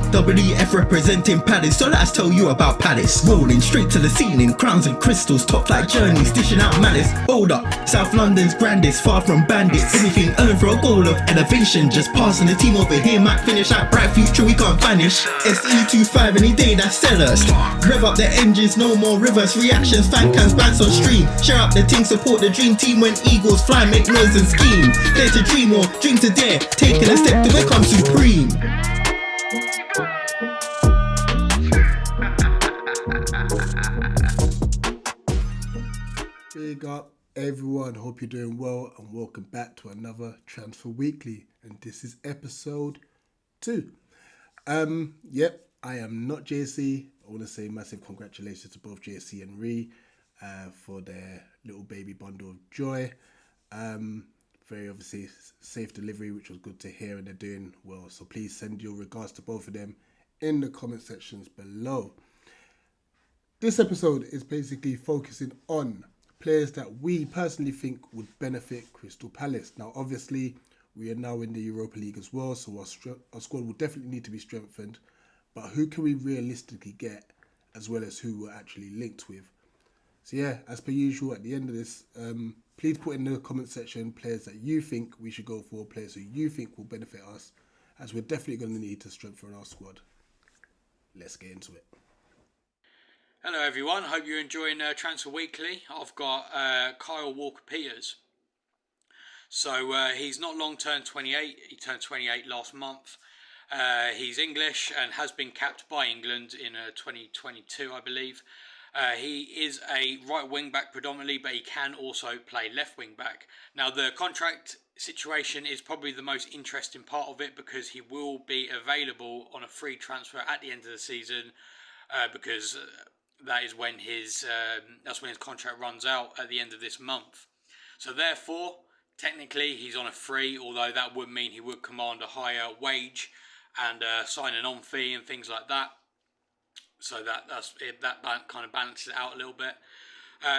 WEF representing Palace, so let's tell you about Palace. Rolling straight to the ceiling, crowns and crystals, top flight journeys, dishing out malice. Hold up, South London's grandest, far from bandits. Anything earned for a goal of elevation, just passing the team over here might finish out. Bright future we can't vanish. SE25 any day, that's sellers. Rev up the engines, no more reverse reactions. Fan cams, bands on stream. Share up the team, support the dream team when eagles fly, make noise and scheme. Dare to dream or dream to dare, taking a step to become supreme. Big up everyone, hope you're doing well and welcome back to another Transfer Weekly, and this is episode 2. Yep, I am not JC. I want to say massive congratulations to both JC and Ree for their little baby bundle of joy. Very obviously safe delivery, which was good to hear, and they're doing well. So please send your regards to both of them in the comment sections below. This episode is basically focusing on players that we personally think would benefit Crystal Palace. Now, obviously, we are now in the Europa League as well, so our squad will definitely need to be strengthened. But who can we realistically get, as well as who we're actually linked with? So yeah, as per usual, at the end of this, please put in the comment section players that you think we should go for, players who you think will benefit us, as we're definitely going to need to strengthen our squad. Let's get into it. Hello everyone, hope you're enjoying Transfer Weekly. I've got Kyle Walker-Peters. So he's not long turned 28, he turned 28 last month. He's English and has been capped by England in 2022, I believe. He is a right wing back predominantly, but he can also play left wing back. Now the contract situation is probably the most interesting part of it, because he will be available on a free transfer at the end of the season, because that is when his contract runs out at the end of this month. So therefore, technically he's on a free, although that would mean he would command a higher wage and sign an on fee and things like that. So that kind of balances it out a little bit.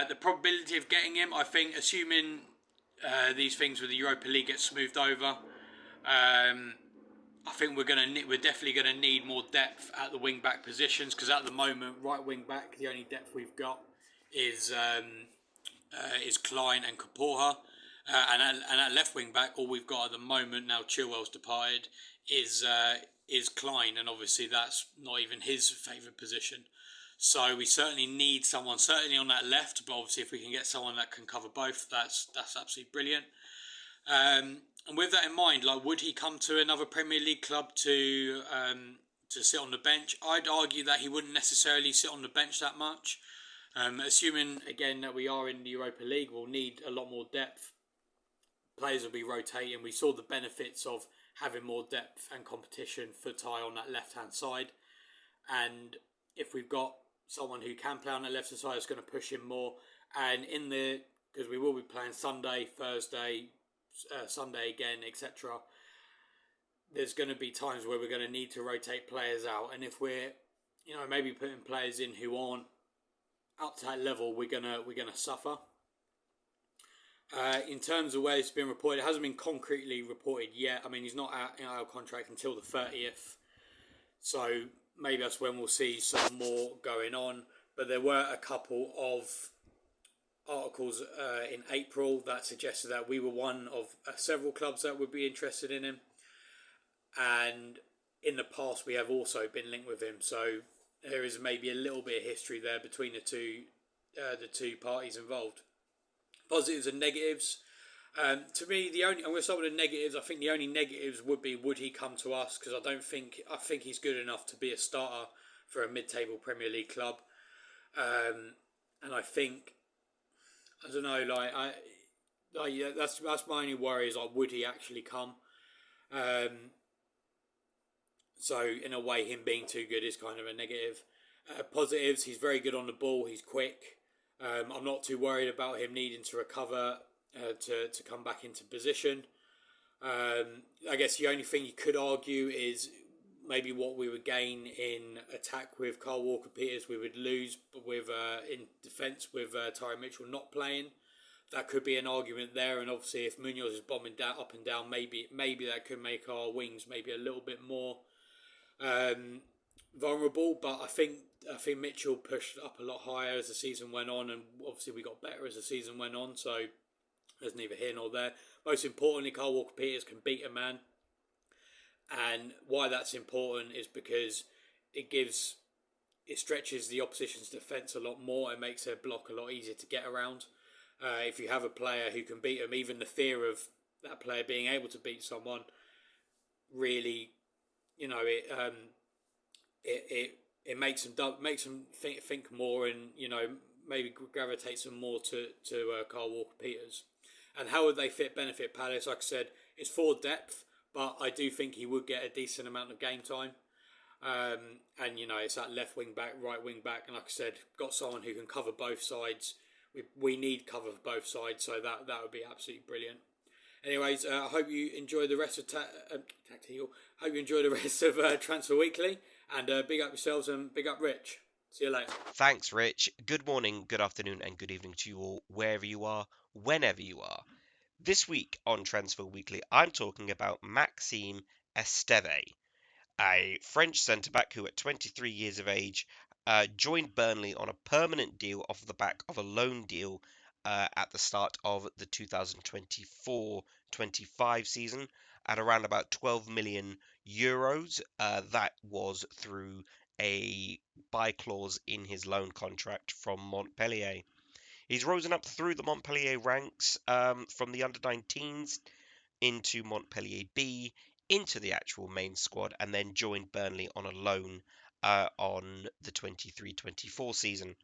The probability of getting him, I think, assuming these things with the Europa League get smoothed over, I think we're definitely going to need more depth at the wing back positions, because at the moment, right wing back, the only depth we've got is Klein and Kaporha, and at left wing back, all we've got at the moment, now Chilwell's departed, is Klein, and obviously that's not even his favourite position. So we certainly need someone, certainly on that left, but obviously if we can get someone that can cover both, that's absolutely brilliant. And with that in mind, would he come to another Premier League club to sit on the bench? I'd argue that he wouldn't necessarily sit on the bench that much. Assuming, again, that we are in the Europa League, we'll need a lot more depth. Players will be rotating. We saw the benefits of having more depth and competition for Ty on that left-hand side. And if we've got someone who can play on that left-hand side, it's going to push him more. And because we will be playing Sunday, Thursday, Sunday again, etc. There's going to be times where we're going to need to rotate players out, and if we're, maybe putting players in who aren't up to that level, we're gonna suffer. In terms of where it's been reported, it hasn't been concretely reported yet. I mean, he's not out in our contract until the 30th, so maybe that's when we'll see some more going on. But there were a couple of articles in April that suggested that we were one of several clubs that would be interested in him, and in the past we have also been linked with him, so there is maybe a little bit of history there between the two parties involved. Positives and negatives. To me, I'm going to start with the negatives. I think the only negatives would he come to us, because I think he's good enough to be a starter for a mid-table Premier League club, and I think, I don't know, that's my only worry, is would he actually come? So in a way, him being too good is kind of a negative. Positives, he's very good on the ball, he's quick. I'm not too worried about him needing to recover to come back into position. I guess the only thing you could argue is maybe what we would gain in attack with Kyle Walker-Peters, we would lose with in defence with Tyron Mitchell not playing. That could be an argument there, and obviously if Munoz is bombing down up and down, maybe that could make our wings maybe a little bit more vulnerable, but I think Mitchell pushed up a lot higher as the season went on, and obviously we got better as the season went on. So there's neither here nor there. Most importantly, Carl Walker-Peters can beat a man, and why that's important is because it stretches the opposition's defence a lot more. It makes their block a lot easier to get around. If you have a player who can beat them, even the fear of that player being able to beat someone really, it makes them think more, and maybe gravitates them more to Carl Walker Peters. And how would they benefit Palace? Like I said, it's for depth, but I do think he would get a decent amount of game time. And it's that left wing back, right wing back, and like I said, got someone who can cover both sides. We need cover for both sides, so that would be absolutely brilliant. Anyways, I hope you enjoy the rest of Tactical. Hope you enjoy the rest of Transfer Weekly, and big up yourselves and big up Rich. See you later. Thanks, Rich. Good morning, good afternoon, and good evening to you all, wherever you are, whenever you are. This week on Transfer Weekly, I'm talking about Maxime Esteve, a French centre-back who at 23 years of age joined Burnley on a permanent deal off the back of a loan deal at the start of the 2024-25 season at around about 12 million euros. That was through a buy clause in his loan contract from Montpellier. He's risen up through the Montpellier ranks from the under-19s into Montpellier B, into the actual main squad, and then joined Burnley on a loan on the 23-24 season.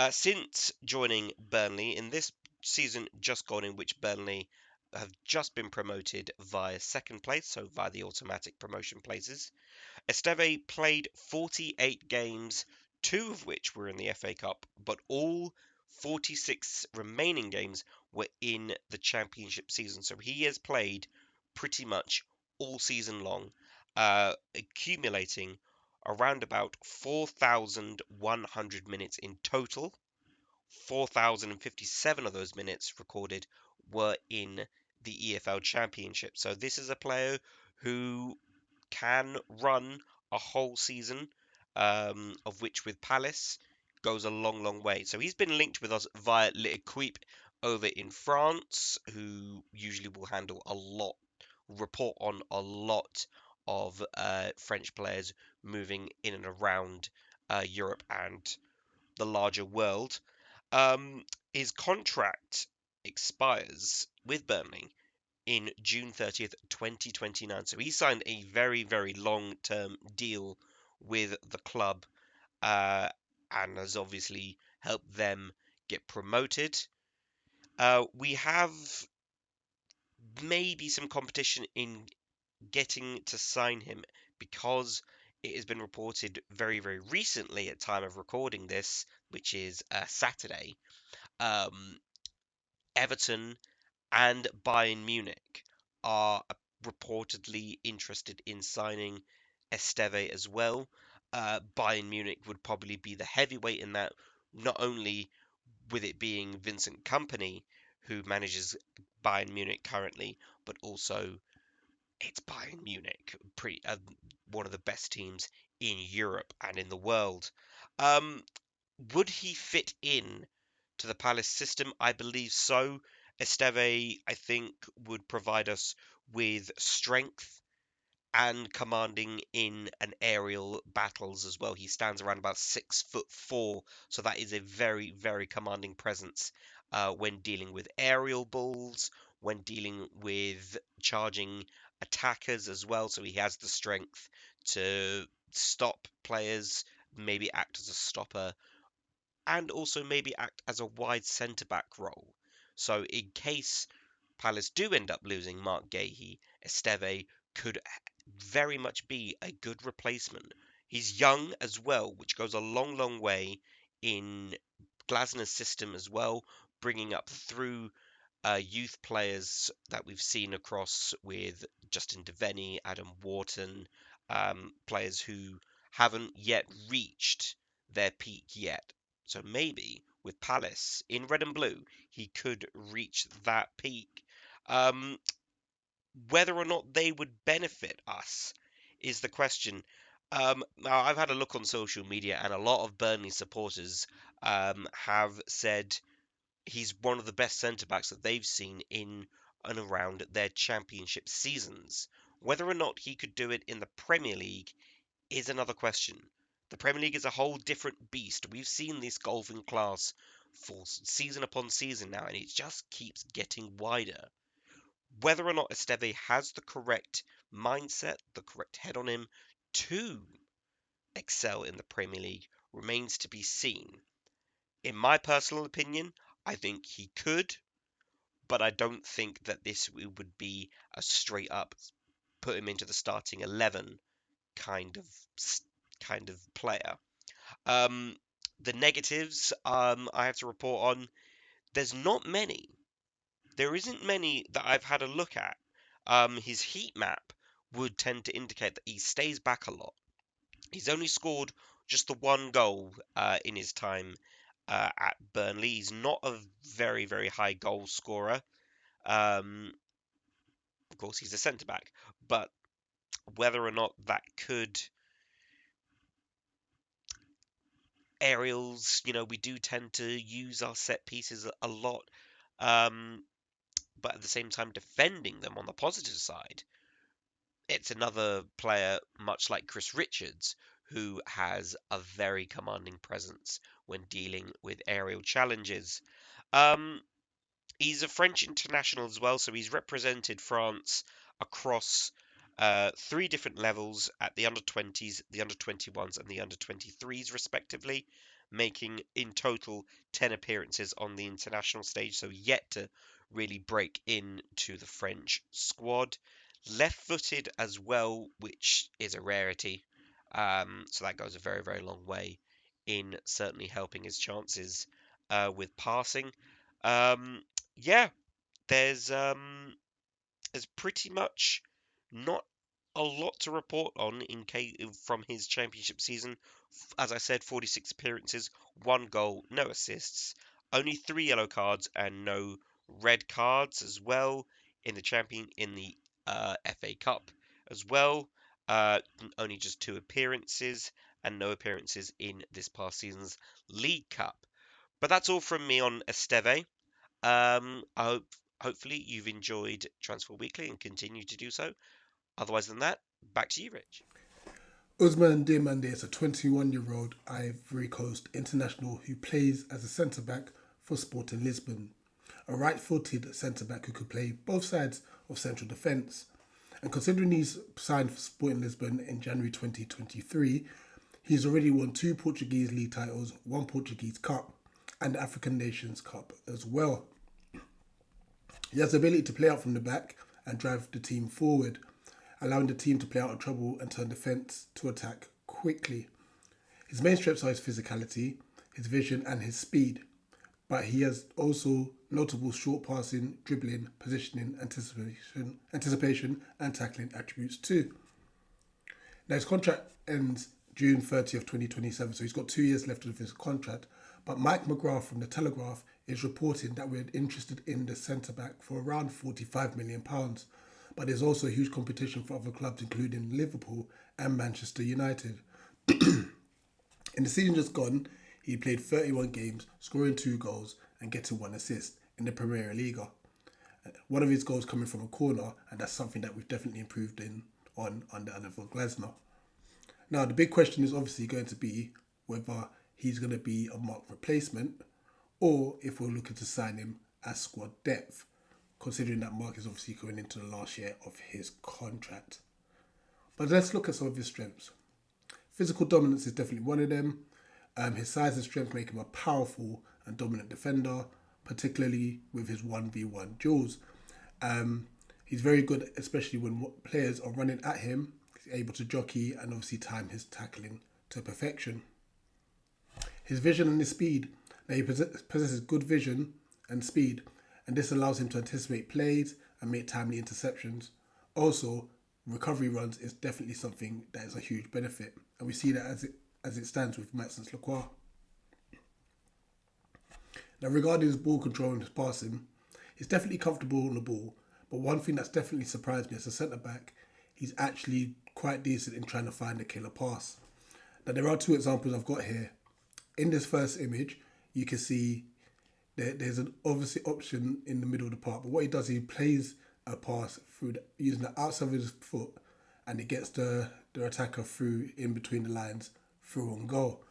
Since joining Burnley in this season just gone, in which Burnley have just been promoted via second place, so via the automatic promotion places, Esteve played 48 games, 2 of which were in the FA Cup, but all 46 remaining games were in the Championship season. So he has played pretty much all season long, accumulating around about 4,100 minutes in total. 4,057 of those minutes recorded were in the EFL Championship. So this is a player who can run a whole season, of which with Palace goes a long, long way. So he's been linked with us via L'Equipe over in France, who usually will handle report on a lot of French players moving in and around Europe and the larger world. His contract expires with Burnley in June 30th, 2029. So he signed a very, very long-term deal with the club and has obviously helped them get promoted. We have maybe some competition in getting to sign him, because it has been reported very, very recently at time of recording this, which is Saturday, Everton and Bayern Munich are reportedly interested in signing Esteve as well. Bayern Munich would probably be the heavyweight in that, not only with it being Vincent Kompany who manages Bayern Munich currently, but also it's Bayern Munich, one of the best teams in Europe and in the world. Would he fit in to the Palace system? I believe so. Esteve, I think, would provide us with strength and commanding in an aerial battles as well. He stands around about 6'4", so that is a very, very commanding presence when dealing with aerial balls, when dealing with charging attackers as well. So he has the strength to stop players, maybe act as a stopper, and also maybe act as a wide centre-back role. So in case Palace do end up losing Mark Gahey, Esteve could very much be a good replacement. He's young as well, which goes a long, long way in Glasner's system as well, bringing up through youth players that we've seen across with Justin Devenny, Adam Wharton, players who haven't yet reached their peak yet. So maybe with Palace in red and blue, he could reach that peak. Whether or not they would benefit us is the question. Now I've had a look on social media, and a lot of Burnley supporters have said he's one of the best centre backs that they've seen in and around their championship seasons. Whether or not he could do it in the Premier League is another question. The Premier League is a whole different beast. We've seen this golfing class for season upon season now, and it just keeps getting wider. Whether or not Esteve has the correct mindset, the correct head on him to excel in the Premier League remains to be seen. In my personal opinion, I think he could, but I don't think that this would be a straight up put him into the starting 11 kind of player. Um, the negatives I have to report on. There's not many. There isn't many that I've had a look at. His heat map would tend to indicate that he stays back a lot. He's only scored just the one goal in his time at Burnley. He's not a very, very high goal scorer. Of course, he's a centre back, but whether or not that could aerials, we do tend to use our set pieces a lot, but at the same time defending them on the positive side. It's another player, much like Chris Richards, who has a very commanding presence when dealing with aerial challenges. Um, he's a French international as well, so he's represented France across three different levels at the under 20s, the under 21s, and the under 23s, respectively, making in total 10 appearances on the international stage, so yet to really break into the French squad. Left footed as well, which is a rarity, so that goes a very, very long way in certainly helping his chances with passing. Um, yeah, there's pretty much not a lot to report on in case from his championship season. As I said, 46 appearances, one goal, no assists, only 3 yellow cards and no red cards as well in the FA Cup as well. Only just 2 appearances and no appearances in this past season's League Cup. But that's all from me on Esteve. Hopefully you've enjoyed Transfer Weekly and continue to do so. Otherwise than that, back to you, Rich. Usman Diomande is a 21-year-old Ivory Coast international who plays as a centre-back for Sporting Lisbon. A right-footed centre-back who could play both sides of central defence. And considering he's signed for Sporting Lisbon in January 2023, he's already won 2 Portuguese league titles, 1 Portuguese Cup, and the African Nations Cup as well. He has the ability to play out from the back and drive the team forward, allowing the team to play out of trouble and turn defence to attack quickly. His main strengths are his physicality, his vision and his speed, but he has also notable short passing, dribbling, positioning, anticipation and tackling attributes too. Now his contract ends June 30th, 2027, so he's got 2 years left of his contract, but Mike McGrath from The Telegraph is reporting that we're interested in the centre-back for around £45 million. But there's also huge competition for other clubs, including Liverpool and Manchester United. In the season just gone, he played 31 games, scoring 2 goals and getting 1 assist in the Premier League. One of his goals coming from a corner, and that's something that we've definitely improved on under Oliver Glasner. Now, the big question is obviously going to be whether he's going to be a marked replacement or if we're looking to sign him as squad depth, considering that Mark is obviously going into the last year of his contract. But let's look at some of his strengths. Physical dominance is definitely one of them. His size and strength make him a powerful and dominant defender, particularly with his 1v1 duels. He's very good, especially when players are running at him. He's able to jockey and obviously time his tackling to perfection. His vision and his speed. Now he possesses good vision and speed, and this allows him to anticipate plays and make timely interceptions. Also, recovery runs is definitely something that is a huge benefit, and we see that as it stands with Maxence Lacroix. Now, regarding his ball control and his passing, he's definitely comfortable on the ball, but one thing that's definitely surprised me as a centre-back he's actually quite decent in trying to find a killer pass. Now, there are two examples I've got here. In this first image, you can see there's an obviously option in the middle of the park, but what he does, he plays a pass through using the outside of his foot, and it gets the attacker through in between the lines, through on goal.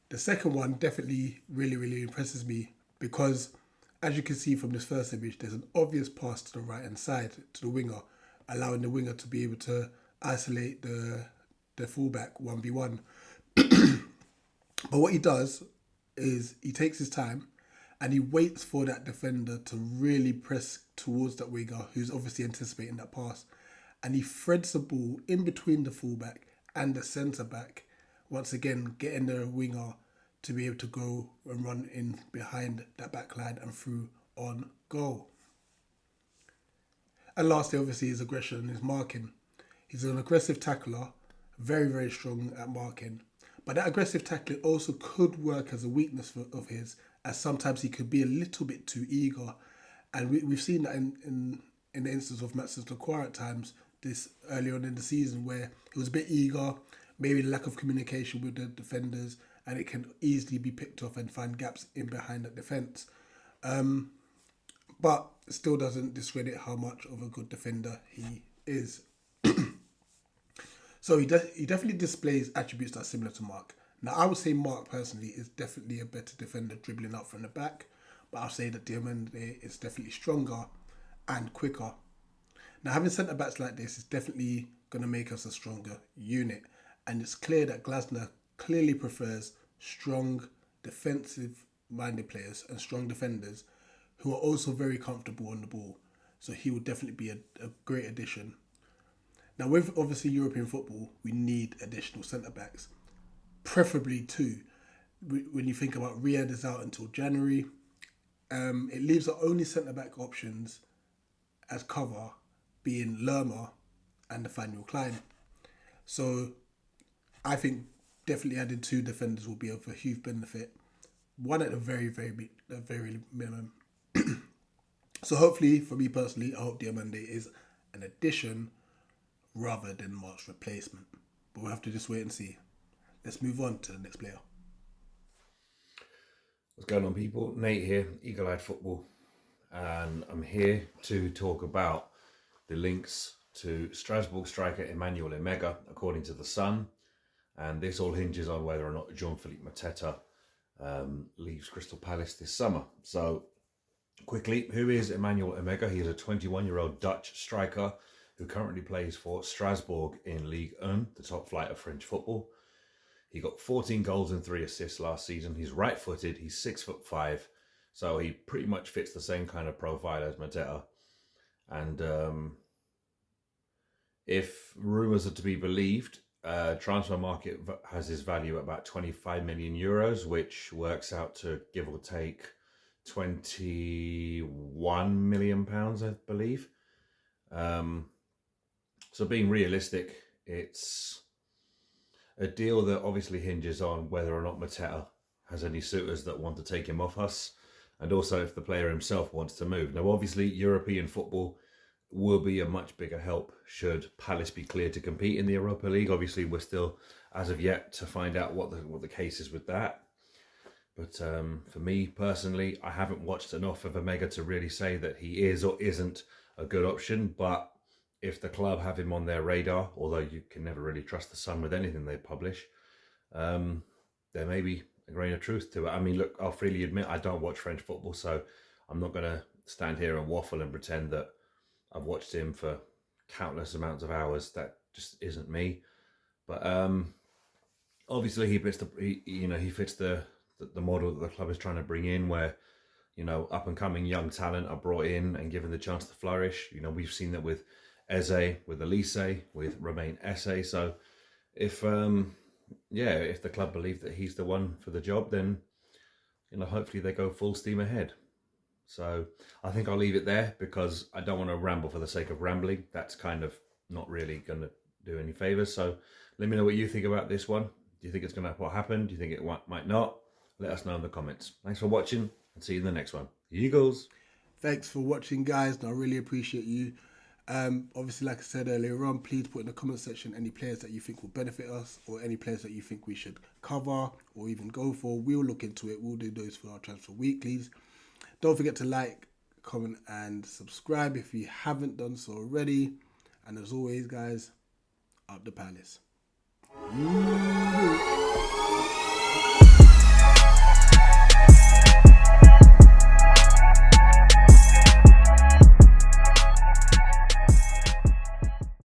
The second one definitely really impresses me because, as you can see from this first image, there's an obvious pass to the right hand side to the winger, allowing the winger to be able to isolate the fullback 1v1. But what he does is he takes his time and he waits for that defender to really press towards that winger who's obviously anticipating that pass, and he threads the ball in between the fullback and the centre back, once again getting the winger to be able to go and run in behind that back line and through on goal. And lastly, obviously, his aggression and his marking. He's an aggressive tackler, very strong at marking. But that aggressive tackling also could work as a weakness of his, as sometimes he could be a little bit too eager. And we've seen that in the instance of Maxence Lacroix at times, this earlier on in the season, where he was a bit eager, maybe lack of communication with the defenders, and it can easily be picked off and find gaps in behind that defence. But it still doesn't discredit how much of a good defender he is. So he definitely displays attributes that are similar to Mark. Now, I would say Mark personally is definitely a better defender dribbling up from the back, but I'll say that Diomande is definitely stronger and quicker. Now, having centre backs like this is definitely going to make us a stronger unit, and it's clear that Glasner clearly prefers strong defensive-minded players and strong defenders who are also very comfortable on the ball. So he would definitely be a great addition. Now, with obviously European football, we need additional centre-backs, preferably two. When you think about Riyad is out until January, it leaves the only centre-back options as cover being Lerma and Nathaniel Klein. So I think definitely adding two defenders will be of a huge benefit. One at the very minimum. So hopefully, for me personally, I hope Diomande is an addition rather than Mark's replacement. But we'll have to just wait and see. Let's move on to the next player. What's going on, people? Nate here, Eagle Eyed Football, and I'm here to talk about the links to Strasbourg striker Emmanuel Emega, according to The Sun, and this all hinges on whether or not Jean-Philippe Mateta leaves Crystal Palace this summer. So, quickly, who is Emmanuel Emega? He is a 21-year-old Dutch striker who currently plays for Strasbourg in Ligue 1, the top flight of French football. He got 14 goals and 3 assists last season. He's right-footed. He's 6'5", so he pretty much fits the same kind of profile as Mateta. And if rumours are to be believed, transfer market has his value at about 25 million euros, which works out to give or take 21 million pounds, I believe. So being realistic, it's a deal that obviously hinges on whether or not Mateta has any suitors that want to take him off us, and also if the player himself wants to move. Now, obviously, European football will be a much bigger help should Palace be cleared to compete in the Europa League. Obviously, we're still, as of yet, to find out what the case is with that. But for me personally, I haven't watched enough of Emega to really say that he is or isn't a good option. But if the club have him on their radar, although you can never really trust the Sun with anything they publish, there may be a grain of truth to it. I mean, look, I'll freely admit I don't watch French football, so I'm not going to stand here and waffle and pretend that I've watched him for countless amounts of hours. That just isn't me. But obviously he fits the model that the club is trying to bring in, where up and coming young talent are brought in and given the chance to flourish. We've seen that with Eze, with Elise, with Romain Esse. So if the club believe that he's the one for the job, then hopefully they go full steam ahead. So I think I'll leave it there because I don't want to ramble for the sake of rambling. That's kind of not really going to do any favours. So let me know what you think about this one. Do you think it's going to happen? Do you think it might not? Let us know in the comments. Thanks for watching, and see you in the next one. Eagles. Thanks for watching, guys, and I really appreciate you. Obviously, like I said earlier on, please put in the comment section any players that you think will benefit us or any players that you think we should cover or even go for. We'll look into it. We'll do those for our transfer weeklies. Don't forget to like, comment and subscribe if you haven't done so already. And as always, guys, up the Palace.